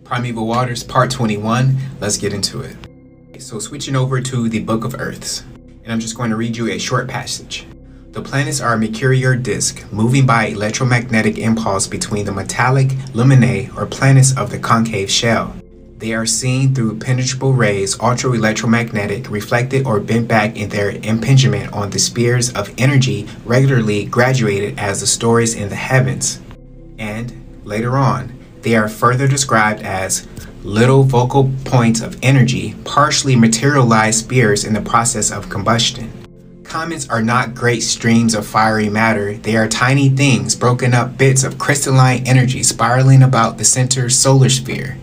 Primeval Waters, Part 21. Let's get into it. So switching over to the Book of Earths, and I'm just going to read you a short passage. The planets are a mercurial disk moving by electromagnetic impulse between the metallic luminae or planets of the concave shell. They are seen through penetrable rays, ultra-electromagnetic, reflected or bent back in their impingement on the spheres of energy regularly graduated as the stories in the heavens. And later on, they are further described as little focal points of energy, partially materialized spheres in the process of combustion. Comets are not great streams of fiery matter. They are tiny things, broken up bits of crystalline energy spiraling about the center solar sphere.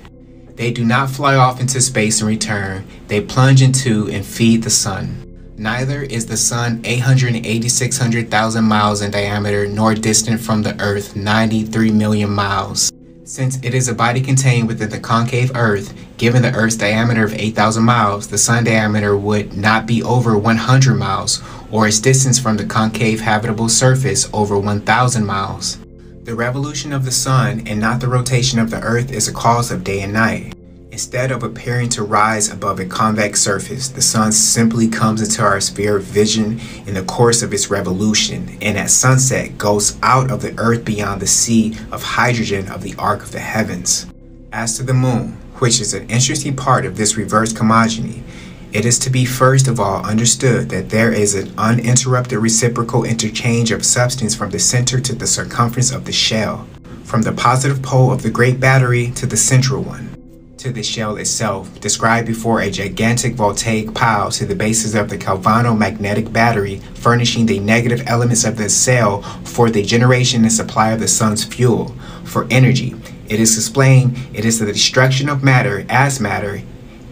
They do not fly off into space and return. They plunge into and feed the sun. Neither is the sun 886,000 miles in diameter, nor distant from the earth 93 million miles. Since it is a body contained within the concave earth, given the earth's diameter of 8,000 miles, the sun diameter would not be over 100 miles, or its distance from the concave habitable surface over 1,000 miles. The revolution of the sun and not the rotation of the earth is a cause of day and night. Instead of appearing to rise above a convex surface, the sun simply comes into our sphere of vision in the course of its revolution, and at sunset goes out of the earth beyond the sea of hydrogen of the arc of the heavens. As to the moon, which is an interesting part of this reverse cosmogony, it is to be first of all understood that there is an uninterrupted reciprocal interchange of substance from the center to the circumference of the shell, from the positive pole of the great battery to the central one, to the shell itself, described before a gigantic voltaic pile, to the basis of the galvano-magnetic battery, furnishing the negative elements of the cell for the generation and supply of the sun's fuel, for energy. It is explained it is the destruction of matter as matter,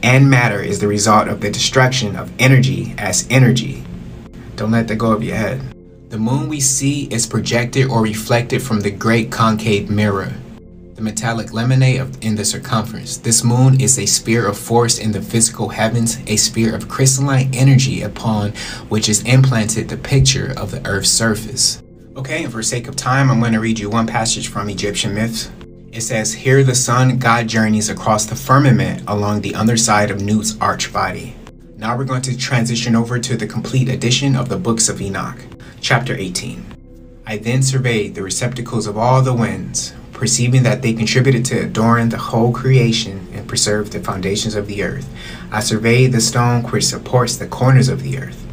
and matter is the result of the destruction of energy as energy. Don't let that go over your head. The moon we see is projected or reflected from the great concave mirror, the metallic laminae in the circumference. This moon is a sphere of force in the physical heavens, a sphere of crystalline energy upon which is implanted the picture of the Earth's surface. Okay, and for sake of time, I'm going to read you one passage from Egyptian myths. It says, "Here the sun god journeys across the firmament along the underside of Nut's arch body." Now we're going to transition over to the complete edition of the books of Enoch. Chapter 18. "I then surveyed the receptacles of all the winds, perceiving that they contributed to adorn the whole creation and preserve the foundations of the earth. I surveyed the stone which supports the corners of the earth.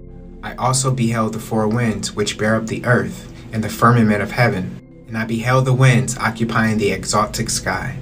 I also beheld the four winds which bear up the earth and the firmament of heaven. And I beheld the winds occupying the exalted sky.